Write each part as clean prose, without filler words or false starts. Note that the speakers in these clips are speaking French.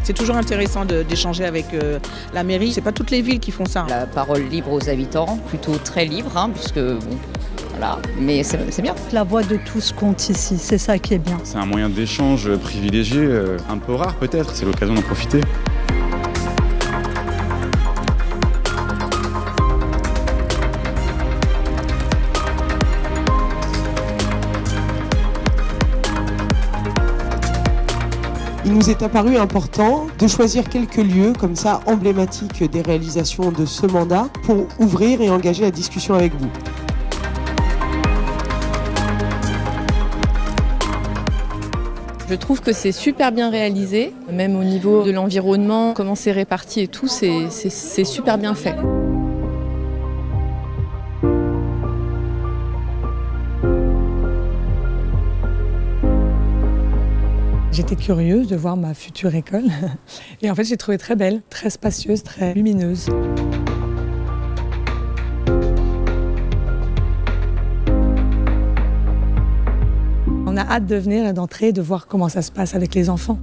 C'est toujours intéressant d'échanger avec la mairie. C'est pas toutes les villes qui font ça. La parole libre aux habitants, plutôt très libre, puisque bon, voilà, mais c'est bien. La voix de tous compte ici, c'est ça qui est bien. C'est un moyen d'échange privilégié, un peu rare peut-être, c'est l'occasion d'en profiter. Il nous est apparu important de choisir quelques lieux comme ça emblématiques des réalisations de ce mandat pour ouvrir et engager la discussion avec vous. Je trouve que c'est super bien réalisé, même au niveau de l'environnement, comment c'est réparti et tout, c'est super bien fait. J'étais curieuse de voir ma future école et en fait j'ai trouvé très belle, très spacieuse, très lumineuse. On a hâte de venir et d'entrer et de voir comment ça se passe avec les enfants.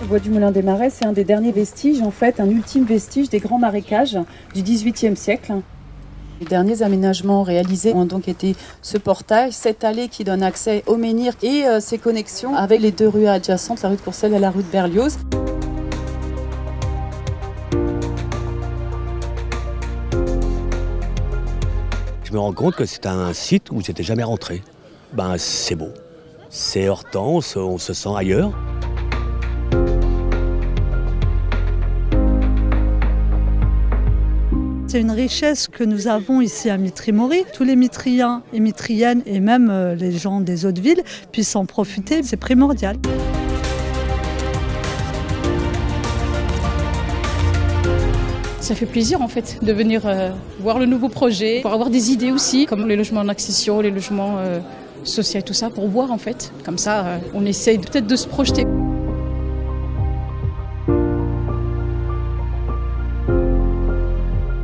La voie du Moulin des Marais, c'est un des derniers vestiges, en fait, un ultime vestige des grands marécages du XVIIIe siècle. Les derniers aménagements réalisés ont donc été ce portail, cette allée qui donne accès au menhir et ses connexions avec les deux rues adjacentes, la rue de Courcelles et la rue de Berlioz. Je me rends compte que c'est un site où j'étais jamais rentré. Ben, c'est beau, c'est heurtant, on se sent ailleurs. C'est une richesse que nous avons ici à Mitry-Mory. Tous les Mitriens et Mitriennes et même les gens des autres villes puissent en profiter, c'est primordial. Ça fait plaisir en fait de venir voir le nouveau projet, pour avoir des idées aussi, comme les logements en accession, les logements sociaux et tout ça, pour voir en fait. Comme ça, on essaye peut-être de se projeter.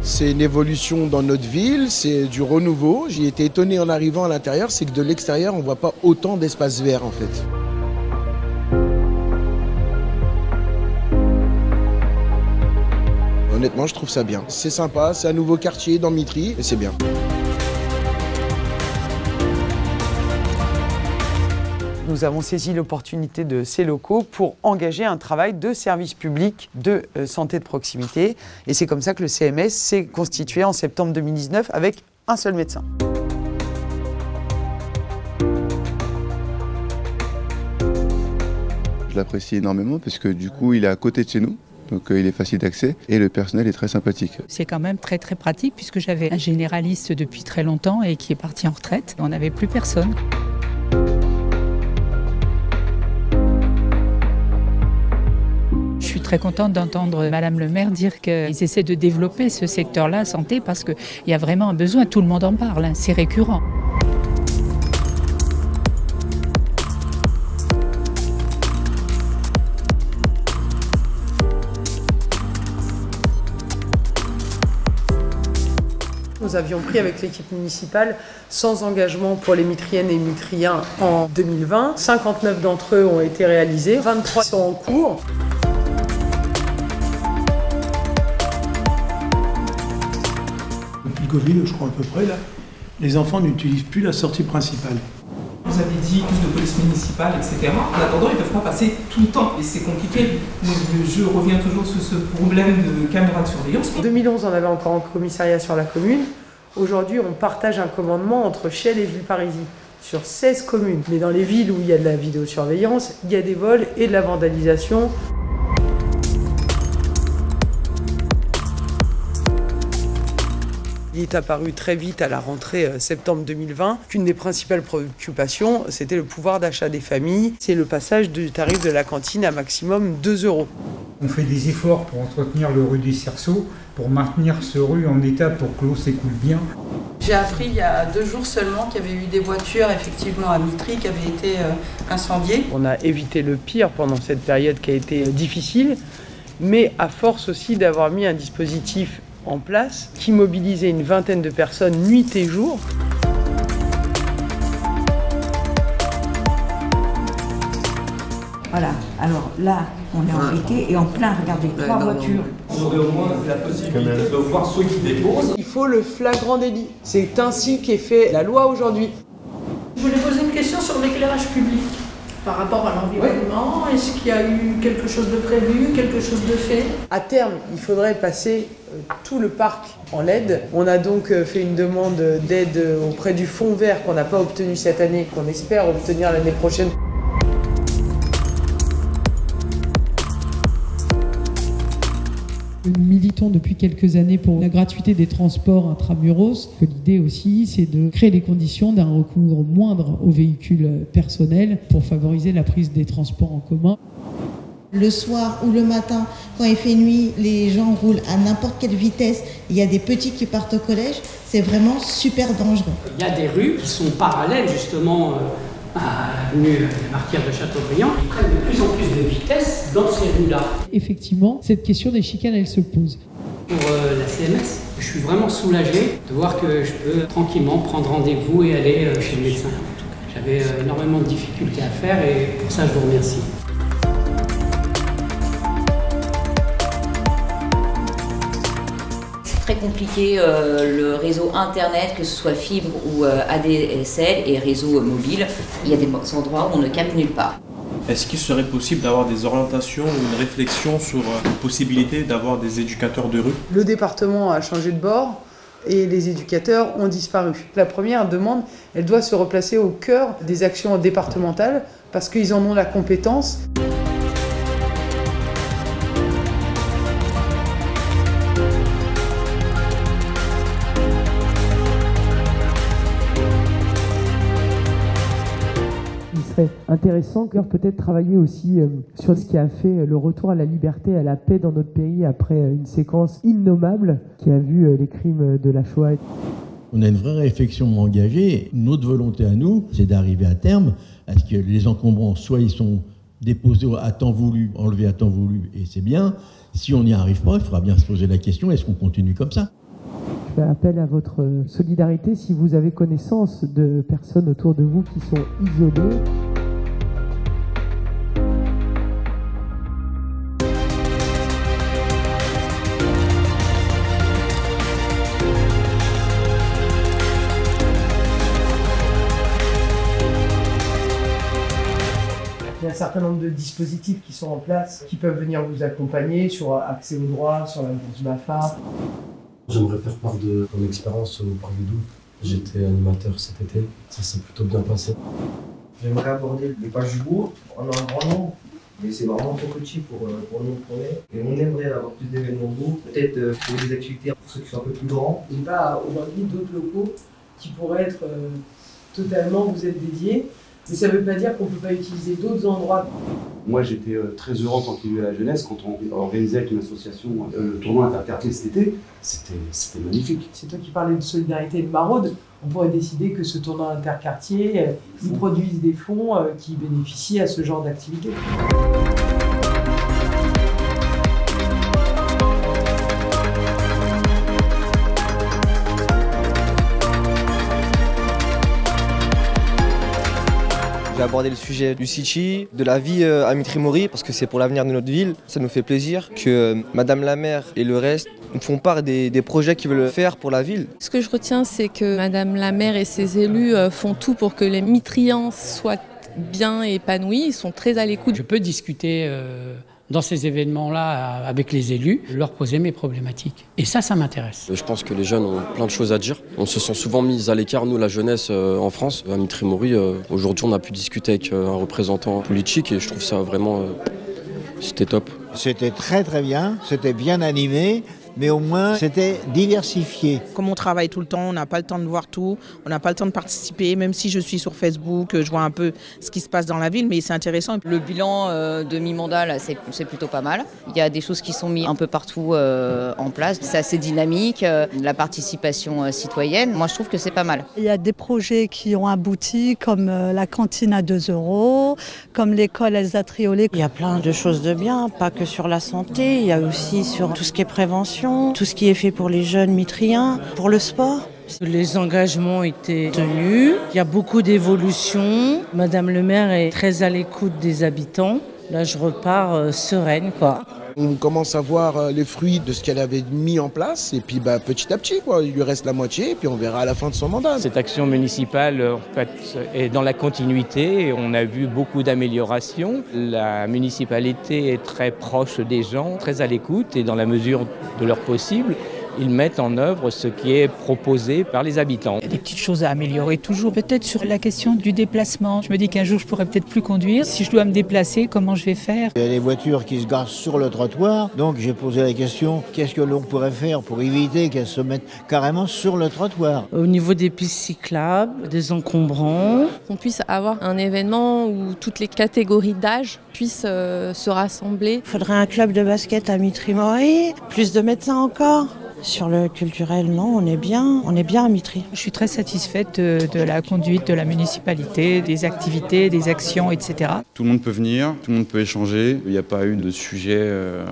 C'est une évolution dans notre ville, c'est du renouveau. J'ai été étonné en arrivant à l'intérieur, c'est que de l'extérieur, on ne voit pas autant d'espace vert en fait. Honnêtement, je trouve ça bien. C'est sympa, c'est un nouveau quartier dans Mitry et c'est bien. Nous avons saisi l'opportunité de ces locaux pour engager un travail de service public de santé de proximité. Et c'est comme ça que le CMS s'est constitué en septembre 2019 avec un seul médecin. Je l'apprécie énormément parce que du coup, il est à côté de chez nous. Donc il est facile d'accès et le personnel est très sympathique. C'est quand même très pratique puisque j'avais un généraliste depuis très longtemps et qui est parti en retraite. On n'avait plus personne. Je suis très contente d'entendre Madame le maire dire qu'ils essaient de développer ce secteur-là, santé, parce qu'il y a vraiment un besoin. Tout le monde en parle, c'est récurrent. Nous avions pris avec l'équipe municipale 100 engagements pour les Mitriennes et Mitriens en 2020. 59 d'entre eux ont été réalisés, 23 sont en cours. Depuis le Covid, je crois à peu près, là, les enfants n'utilisent plus la sortie principale. Vous avez dit plus de police municipale, etc. En attendant, ils ne peuvent pas passer tout le temps. Et c'est compliqué. Je reviens toujours sur ce problème de caméras de surveillance. En 2011, on avait encore un commissariat sur la commune. Aujourd'hui, on partage un commandement entre Chelles et Villeparisis sur 16 communes. Mais dans les villes où il y a de la vidéosurveillance, il y a des vols et de la vandalisation. Il est apparu très vite à la rentrée septembre 2020 qu'une des principales préoccupations, c'était le pouvoir d'achat des familles. C'est le passage du tarif de la cantine à maximum 2 €. On fait des efforts pour entretenir le rue des Cerceaux, pour maintenir ce rue en état pour que l'eau s'écoule bien. J'ai appris il y a 2 jours seulement qu'il y avait eu des voitures effectivement à Mitry qui avaient été incendiées. On a évité le pire pendant cette période qui a été difficile, mais à force aussi d'avoir mis un dispositif en place qui mobilisait une vingtaine de personnes nuit et jour. Voilà, alors là, on est en briquet et en plein, regardez, 3 voitures. On aurait au moins la possibilité de voir ceux qui déposent. Il faut le flagrant délit. C'est ainsi qu'est fait la loi aujourd'hui. Je voulais poser une question sur l'éclairage public. Par rapport à l'environnement, est-ce qu'il y a eu quelque chose de prévu, quelque chose de fait? À terme, il faudrait passer tout le parc en LED. On a donc fait une demande d'aide auprès du fonds vert qu'on n'a pas obtenu cette année, qu'on espère obtenir l'année prochaine. Nous militons depuis quelques années pour la gratuité des transports intramuros. L'idée aussi, c'est de créer les conditions d'un recours moindre aux véhicules personnels pour favoriser la prise des transports en commun. Le soir ou le matin, quand il fait nuit, les gens roulent à n'importe quelle vitesse. Il y a des petits qui partent au collège. C'est vraiment super dangereux. Il y a des rues qui sont parallèles justement à l'avenue des Martyrs de Châteaubriand. Ils prennent de plus en plus de vitesse dans ces rues-là. Effectivement, cette question des chicanes, elle se pose. Pour la CMS, je suis vraiment soulagé de voir que je peux tranquillement prendre rendez-vous et aller chez le médecin. J'avais énormément de difficultés à faire et pour ça je vous remercie. Très compliqué, le réseau internet, que ce soit fibre ou ADSL et réseau mobile, il y a des endroits où on ne capte nulle part. Est-ce qu'il serait possible d'avoir des orientations ou une réflexion sur la possibilité d'avoir des éducateurs de rue? Le département a changé de bord et les éducateurs ont disparu. La première demande, elle doit se replacer au cœur des actions départementales parce qu'ils en ont la compétence. Intéressant que peut-être travailler aussi sur ce qui a fait le retour à la liberté et à la paix dans notre pays après une séquence innommable qui a vu les crimes de la Shoah. On a une vraie réflexion engagée. Notre volonté à nous, c'est d'arriver à terme à ce que les encombrants, soit ils sont déposés à temps voulu, enlevés à temps voulu, et c'est bien. Si on n'y arrive pas, il faudra bien se poser la question, est-ce qu'on continue comme ça ? Je fais appel à votre solidarité si vous avez connaissance de personnes autour de vous qui sont isolées. Il y a un certain nombre de dispositifs qui sont en place, qui peuvent venir vous accompagner sur accès aux droits, sur la bourse BAFA. J'aimerais faire part de mon expérience au Parvidou. J'étais animateur cet été, ça s'est plutôt bien passé. J'aimerais aborder les pages du bourg. On a un grand nombre, mais c'est vraiment trop petit pour nous qu'on est. Et on aimerait avoir plus d'événements bourg, peut-être pour des activités pour ceux qui sont un peu plus grands. Il n'y a pas aujourd'hui d'autres locaux qui pourraient être totalement vous être dédiés. Mais ça ne veut pas dire qu'on ne peut pas utiliser d'autres endroits. Moi, j'étais très heureux en tant qu'élu à la jeunesse quand on organisait avec une association le tournoi interquartier cet été. C'était magnifique. C'est toi qui parlais de solidarité et de maraude. On pourrait décider que ce tournoi interquartier, ils produisent des fonds qui bénéficient à ce genre d'activité. J'ai abordé le sujet du City, de la vie à Mitry-Mory, parce que c'est pour l'avenir de notre ville. Ça nous fait plaisir que Madame la maire et le reste nous font part des projets qu'ils veulent faire pour la ville. Ce que je retiens, c'est que Madame la maire et ses élus font tout pour que les Mitriens soient bien épanouis. Ils sont très à l'écoute. Je peux discuter dans ces événements-là avec les élus, leur poser mes problématiques. Et ça m'intéresse. Je pense que les jeunes ont plein de choses à dire. On se sent souvent mis à l'écart, nous, la jeunesse en France. À Mitry-Mory, aujourd'hui, on a pu discuter avec un représentant politique et je trouve ça vraiment... c'était top. C'était très très bien, c'était bien animé. Mais au moins c'était diversifié. Comme on travaille tout le temps, on n'a pas le temps de voir tout, on n'a pas le temps de participer, même si je suis sur Facebook, je vois un peu ce qui se passe dans la ville, mais c'est intéressant. Le bilan de mi-mandat, là, c'est plutôt pas mal. Il y a des choses qui sont mises un peu partout en place, c'est assez dynamique, la participation citoyenne, moi je trouve que c'est pas mal. Il y a des projets qui ont abouti, comme la cantine à 2 €, comme l'école Elsa Triolet. Il y a plein de choses de bien, pas que sur la santé, il y a aussi sur tout ce qui est prévention, tout ce qui est fait pour les jeunes mitriens, pour le sport. Les engagements étaient tenus, il y a beaucoup d'évolutions. Madame le maire est très à l'écoute des habitants. Là, je repars sereine, quoi. On commence à voir les fruits de ce qu'elle avait mis en place et puis petit à petit, quoi. Il lui reste la moitié et puis on verra à la fin de son mandat. Cette action municipale en fait, est dans la continuité. On a vu beaucoup d'améliorations. La municipalité est très proche des gens, très à l'écoute et dans la mesure de leur possible, ils mettent en œuvre ce qui est proposé par les habitants. Il y a des petites choses à améliorer toujours, peut-être sur la question du déplacement. Je me dis qu'un jour je pourrais peut-être plus conduire. Si je dois me déplacer, comment je vais faire? Il y a des voitures qui se garent sur le trottoir, donc j'ai posé la question, qu'est-ce que l'on pourrait faire pour éviter qu'elles se mettent carrément sur le trottoir? Au niveau des pistes cyclables, des encombrants. Qu'on puisse avoir un événement où toutes les catégories d'âge puissent se rassembler. Il faudrait un club de basket à Mitry-Mory, plus de médecins encore. Sur le culturel, non, on est bien à Mitry. Je suis très satisfaite de la conduite de la municipalité, des activités, des actions, etc. Tout le monde peut venir, tout le monde peut échanger. Il n'y a pas eu de sujet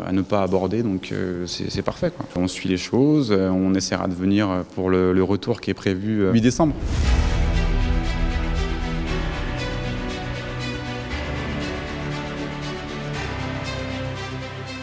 à ne pas aborder, donc c'est parfait, quoi. On suit les choses, on essaiera de venir pour le retour qui est prévu 8 décembre.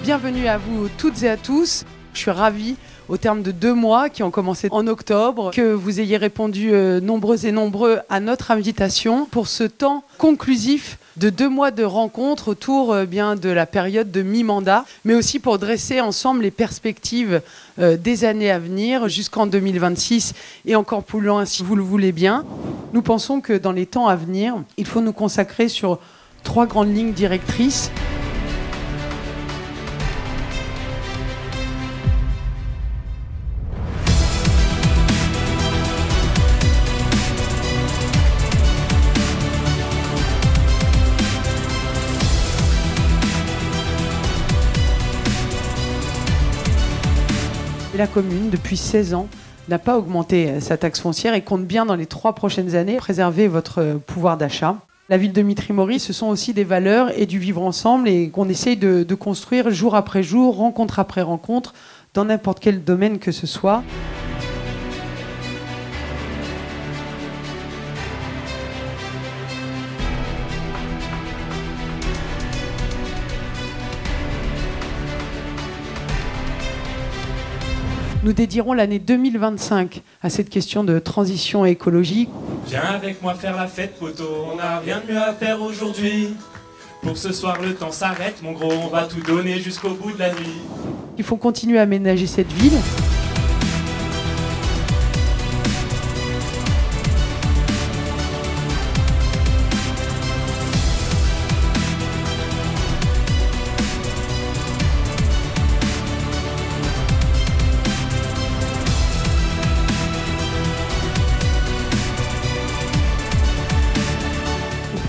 Bienvenue à vous toutes et à tous. Je suis ravie, au terme de 2 mois qui ont commencé en octobre, que vous ayez répondu nombreux et nombreux à notre invitation pour ce temps conclusif de 2 mois de rencontres autour bien de la période de mi-mandat, mais aussi pour dresser ensemble les perspectives des années à venir jusqu'en 2026 et encore plus loin si vous le voulez bien. Nous pensons que dans les temps à venir, il faut nous consacrer sur 3 grandes lignes directrices. La commune, depuis 16 ans, n'a pas augmenté sa taxe foncière et compte bien dans les 3 prochaines années préserver votre pouvoir d'achat. La ville de Mitry-Mory, ce sont aussi des valeurs et du vivre ensemble et qu'on essaye de construire jour après jour, rencontre après rencontre, dans n'importe quel domaine que ce soit. Nous dédierons l'année 2025 à cette question de transition écologique. Viens avec moi faire la fête, poteau, on n'a rien de mieux à faire aujourd'hui. Pour ce soir, le temps s'arrête, mon gros, on va tout donner jusqu'au bout de la nuit. Il faut continuer à aménager cette ville.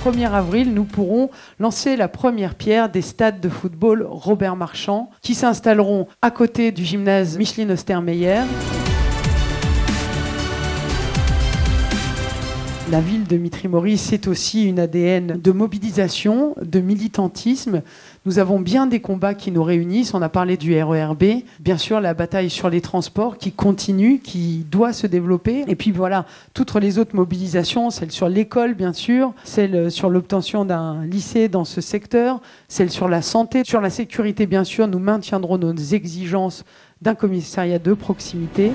Le 1er avril, nous pourrons lancer la première pierre des stades de football Robert Marchand qui s'installeront à côté du gymnase Micheline Ostermeyer. La ville de Mitry-Mory, c'est aussi une ADN de mobilisation, de militantisme. Nous avons bien des combats qui nous réunissent. On a parlé du RERB. Bien sûr, la bataille sur les transports qui continue, qui doit se développer. Et puis voilà, toutes les autres mobilisations, celle sur l'école, bien sûr, celle sur l'obtention d'un lycée dans ce secteur, celle sur la santé, sur la sécurité, bien sûr. Nous maintiendrons nos exigences d'un commissariat de proximité.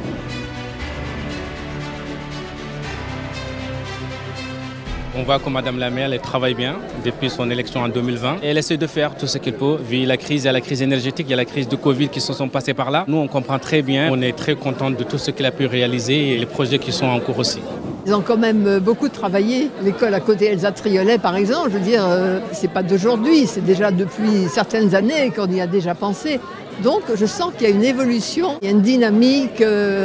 On voit que Madame la maire, elle travaille bien depuis son élection en 2020. Et elle essaie de faire tout ce qu'elle peut. Vu la crise, il y a la crise énergétique, il y a la crise de Covid qui se sont passées par là. Nous, on comprend très bien. On est très contents de tout ce qu'elle a pu réaliser et les projets qui sont en cours aussi. Ils ont quand même beaucoup travaillé. L'école à côté Elsa Triolet, par exemple, je veux dire, c'est pas d'aujourd'hui, c'est déjà depuis certaines années qu'on y a déjà pensé. Donc je sens qu'il y a une évolution, il y a une dynamique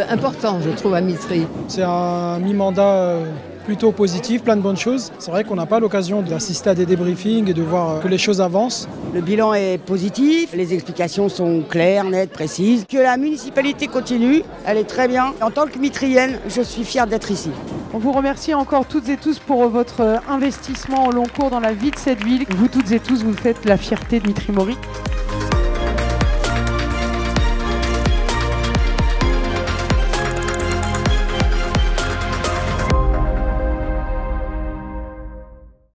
importante, je trouve, à Mitry. C'est un mi-mandat plutôt positif, plein de bonnes choses. C'est vrai qu'on n'a pas l'occasion d'assister à des débriefings et de voir que les choses avancent. Le bilan est positif, les explications sont claires, nettes, précises. Que la municipalité continue, elle est très bien. En tant que mitrienne, je suis fière d'être ici. On vous remercie encore toutes et tous pour votre investissement au long cours dans la vie de cette ville. Vous toutes et tous, vous faites la fierté de Mitry-Mory.